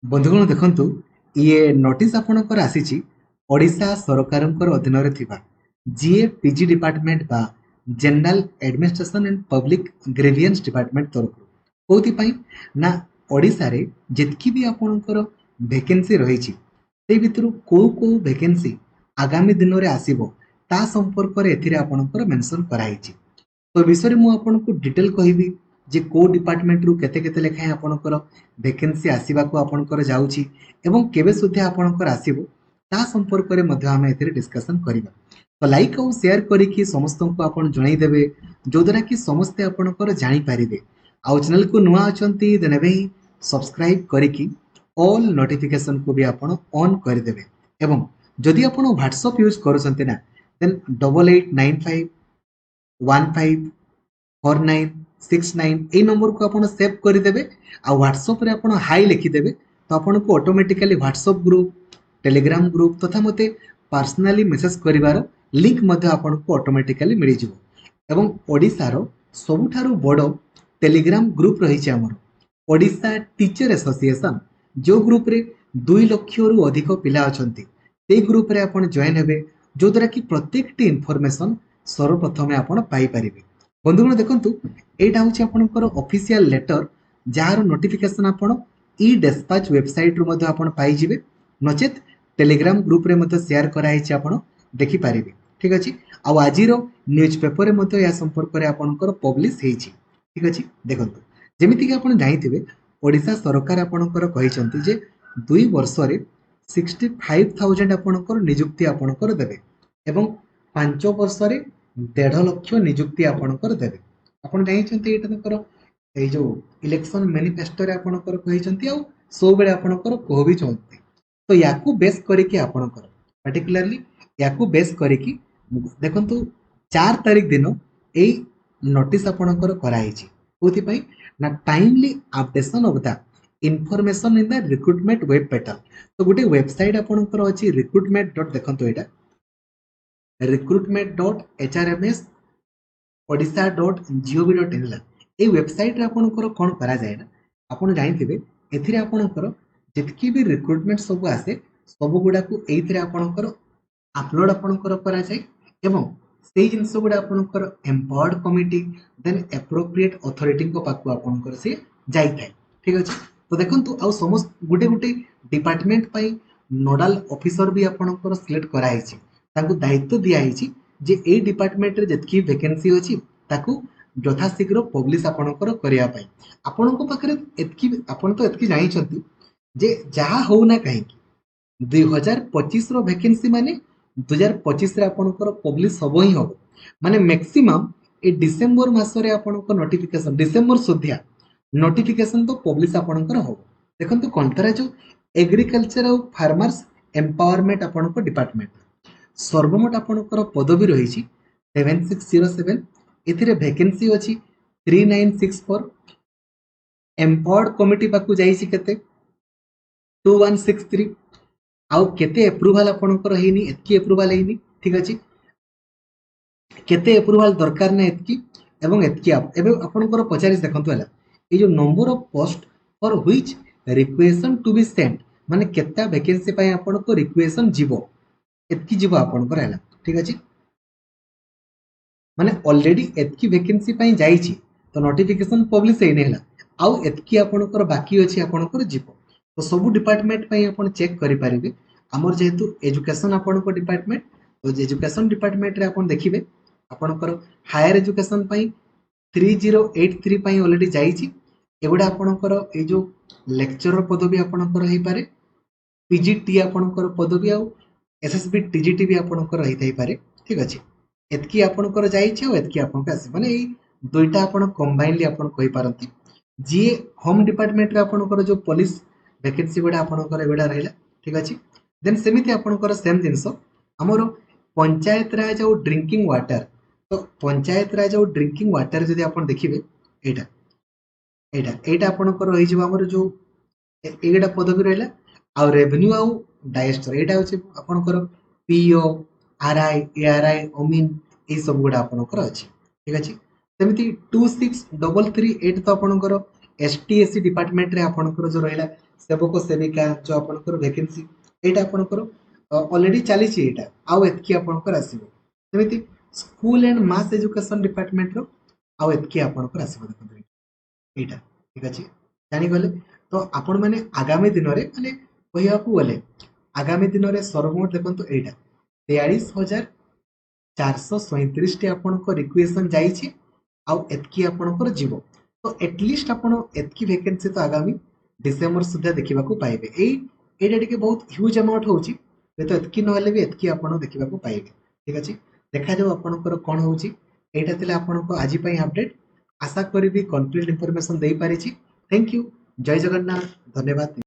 बंधुगण देखंतु ये नोटिस आपणकर आसीची ओडिशा सरकारंकर अधीन थिबा जीए पीजी डिपार्टमेंट बा general administration and public grievance department तरफ कोथि पई ना ओडिशा रे जेतकी भी आपणकर वैकेंसी रहिची ते भितरु को वैकेंसी आगामी दिन रे आसीबो ता संपर्क रे एथिरे आपणकर मेंशन कराइची। तो विषय मु आपनको डिटेल कहबी जे को डिपार्टमेंट रु केते केते लेखाएं आपणकर वैकेंसी आसीबाको आपणकर जाउची एवं केबे सुद्धा आपणकर आसीबो ता संपर्क रे मध्ये हम एथिरे डिस्कशन करिबा। तो लाइक और शेयर करिकि समस्त को आपण जणाई देबे जो द्वारा कि समस्त आपणकर जानि पारिबे। आउ चैनल को नुआ अछंती देनेबे सब्सक्राइब करिकि ऑल नोटिफिकेशन को भी आपण ऑन कर देबे। एवं जदि आपण व्हाट्सएप यूज करूछंती ना देन 8895154969 এই नंबर को आपण सेव कर देबे आ व्हाट्सएप रे आपण हाई लिखि देबे तो आपण को automatically WhatsApp group Telegram group तथा मते पर्सनली मेसेज करिवार लिंक मध्ये आपण को ऑटोमेटिकली मिलि जिवो। एवं ओडिसा रो सबुठारु बडो टेलीग्राम ग्रुप रहिछि हमर ओडिसा टीचर एसोसिएशन जो ग्रुप रे 2 लाख रु अधिक पिला अछंती ते ग्रुप रे आपण जॉइन हेबे जो द्वारा कि प्रत्येक टी इन्फॉर्मेशन सर्वप्रथमे आपण पाई परिबे। बंधुगण देखंतु एटा होछि आपनकर ऑफिशियल लेटर जार नोटिफिकेशन आपण ई डिस्पैच वेबसाइट रु मध्ये आपण पाई जिवे नचेत टेलीग्राम ग्रुप रे मध्ये शेयर कराई छि आपण देखि पारिबे। ठीक अछि आ आजिरो न्यूज़पेपर रे मध्ये या संपर्क रे आपनकर पब्लिश हेइ छि। ठीक अछि देखंतु जेमिति कि आपण जानिथिबे ओडिसा सरकार आपनकर कहि छंती जे 2 वर्ष रे 65,000 आपनकर नियुक्ति आपनकर देबे एवं 5 वर्ष रे 1.5 लाख नियुक्ति आपनकर देबे। आपण जानि छंती एटा तकर ए जो इलेक्शन मैनिफेस्टो रे आपनकर कहि छंती आ सो बेले आपनकर कहबी छंती। तो याकू बेस करिकि आपनकर पर्टिकुलरली याकू बेस करिकि देखंतु 4 तारिख दिन ए नोटिस आपनकर कराई छि कोथि पई ना timely updation of the information in the recruitment web portal. तो गोटे वेबसाइट आपनकर अछि रिक्रूटमेंट डॉट देखंतु एटा recruitment.hrms odisha.gov.in ए वेबसाइट रे आपनकर कोन करा जाय ना आपण जानिथिबे एथिरे आपनकर जेतकी भी रिक्रूटमेंट सब आसे सब गुडा को एथिरे आपनकर अपलोड आपनकर करा जाय एवं सेही जिंस गुडा आपनकर empowered committee then appropriate authority को पाकु आपनकर से जाय थाय। ठीक अछि तो देखंतु आ समस्त गुटे गुटे डिपार्टमेंट पई नोडल ऑफिसर भी आपनकर सिलेक्ट कराई छि ताकू दायित्व दिया हिची जे ए डिपार्टमेंट रे जेतकी वैकेंसी अछि ताकू यथाशीघ्र पब्लिश आपनकर करिया पई। आपनको पाखरे एतकी आपन तो एतकी जानि छथि जे जहा हो ना कहीं 2025 रो वैकेंसी माने 2025 रे आपनकर पब्लिश होबो ही होबो माने मैक्सिमम ए डिसेंबर मास रे आपनकर नोटिफिकेशन डिसेंबर सुधिया नोटिफिकेशन तो पब्लिश आपनकर होबो। देखंतु कोनतरा जो एग्रीकल्चर और फार्मर्स एम्पावरमेंट आपनकर डिपार्टमेंट सर्वमोट आपनकर पदवी रही 7607 एथिरे वैकेंसी अछि 3964 एम्पावर्ड कमिटी पाकु जाईछि केते 2163 आउ केते अप्रूवल आपनकर हेनी एतकी अप्रूवल हेनी। ठीक अछि केते अप्रूवल दरकार ना एतकी एवं एतकी एबे आपनकर पचारिस देखंतु हला ए जो number of post for which requisition to be sent माने केता वैकेंसी पय आपनको रिक्वेशन जीवो एतकी जीवो आपनकर हला। ठीक अछि माने ऑलरेडी एतकी वैकेंसी पय जाईछि तो नोटिफिकेशन पब्लिश हेने हला आउ एतकी आपनकर बाकी अछि आपनकर जीवो। तो सब डिपार्टमेंट पय आपन चेक करि परिबे हमर जेहेतु एजुकेशन आपनकर डिपार्टमेंट तो एजुकेशन डिपार्टमेंट रे आपन देखिबे आपनकर हायर एजुकेशन पय 3083 पय ऑलरेडी जाईछि एगुडा आपनकर ए जो लेक्चरर पदवी आपनकर हेइ पारे पीजीटी आपनकर पदवी आ एसएसबी टीजीटी भी आपनकर रही थाई पारे। ठीक अछि एतकी आपनकर जाईछि आ एतकी आपनकर आसी माने ए दुईटा आपन कंबाइनली आपन कहि पारंती जे होम डिपार्टमेंट रे आपनकर जो पुलिस वैकेंसी गुडा आपनकर एगुडा रहला। ठीक अछि देन सेमिति आपनकर सेम जिंस हमरो पंचायत राज और ड्रिंकिंग वाटर तो पंचायत राज और ड्रिंकिंग वाटर जदि आपन देखिबे एटा एटा एटा आपनकर रहि जिवो हमर जो एगुडा पदवी रहला आ रेवेन्यू आ डायस्टर एटा होछि आपनकर पीओ आरआई एआरआई ओमिन ए सब गुडा आपनकर अछि। ठीक अछि सेमिति 26338 तो आपनकर STSC डिपार्टमेंट रे आपनकर जो रहिला सेवक सेविका जो आपनकर वैकेंसी एटा आपनकर ऑलरेडी चली छी एटा आउ एतकी आपनकर आसीबो सेमिति school and mass education department रो आउ एतकी आपनकर आसीबो देखो एटा ठीक अछि जानि गले तो आपण माने आगामी दिन रे माने कहिया को गले आगामी दिन रे सर्वमोट देखंतु एटा 43437 टी आपनकर रिक्वेशन जाईछि आउ एतकी आपनकर जीवो तो एटलिस्ट आपण एतकी वैकेंसी तो आगामी डिसेंबर सुधा देखा पाइबे एटा टिके बहुत ह्यूज अमाउंट होउची तो एतकी नहले भी एतकी आपण देखा पाइबे ठीक अछि देखा जाऊ आपनकर कोन होउची एटा थिला आपनको आजि पई अपडेट आशा करी भी कंप्लीट इंफॉर्मेशन देई पारिछि थैंक यू जय जगन्नाथ धन्यवाद।